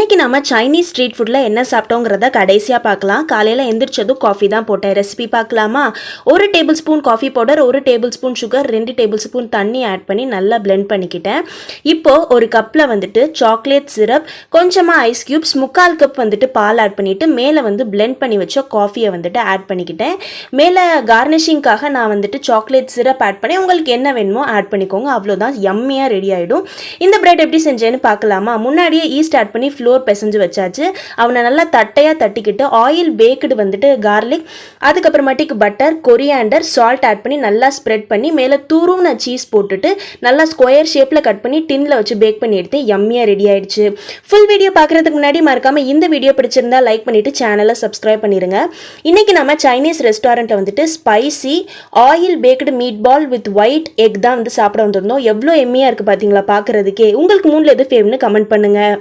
இன்னைக்கு நம்ம Chinese street ஃபுட்டில் என்ன சாப்பிட்டோங்கிறத கடைசியாக பார்க்கலாம். காலையில் எந்திரிச்சதும் காஃபி தான் போட்டேன். ரெசிபி பார்க்கலாமா? 1 table spoon coffee powder, 1 table spoon sugar, 2 table spoon தண்ணி ஆட் பண்ணி நல்லா பிளெண்ட் பண்ணிக்கிட்டேன். இப்போது ஒரு கப்பில் வந்துட்டு சாக்லேட் சிரப், கொஞ்சமாக ஐஸ் க்யூப்ஸ், 3/4 கப் வந்துட்டு பால் ஆட் பண்ணிவிட்டு மேலே வந்து பிளெண்ட் பண்ணி வச்ச காஃபியை வந்துட்டு ஆட் பண்ணிக்கிட்டேன். மேலே கார்னிஷிங்காக நான் வந்துட்டு சாக்லேட் சிரப் ஆட் பண்ணி உங்களுக்கு என்ன வேணுமோ ஆட் பண்ணிக்கோங்க. அவ்வளோதான், யம்மியாக ரெடி ஆகிடும். இந்த பிரெட் எப்படி செஞ்சேன்னு பார்க்கலாமா? முன்னாடியே ஈஸ்ட் ஆட் பண்ணி ஃப்ளோர் பிசைஞ்சு வச்சாச்சு. அவனை நல்லா தட்டையாக தட்டிக்கிட்டு ஆயில் பேக்கடு வந்துட்டு கார்லிக், அதுக்கப்புறமாட்டிக்கு பட்டர், கொரியாண்டர், சால்ட் ஆட் பண்ணி நல்லா ஸ்ப்ரெட் பண்ணி மேலே தூருன சீஸ் போட்டுட்டு நல்லா ஸ்கொயர் ஷேப்பில் கட் பண்ணி டின்னில் வச்சு பேக் பண்ணி எடுத்து யம்மியாக ரெடி ஆயிடுச்சு. ஃபுல் வீடியோ பார்க்குறதுக்கு முன்னாடி மறக்காமல் இந்த வீடியோ பிடிச்சிருந்தா லைக் பண்ணிவிட்டு சேனலை சப்ஸ்கிரைப் பண்ணிடுங்க. இன்றைக்கி நம்ம சைனீஸ் ரெஸ்டாரண்ட்டில் வந்துட்டு spicy oil baked meat ball with white egg தான் வந்து சாப்பிட வந்திருந்தோம். எவ்வளோ எம்மியாக இருக்குது பார்த்தீங்களா பார்க்குறதுக்கே. உங்களுக்கு 3ல் எது ஃபேவர்னு கமெண்ட் பண்ணுங்கள்.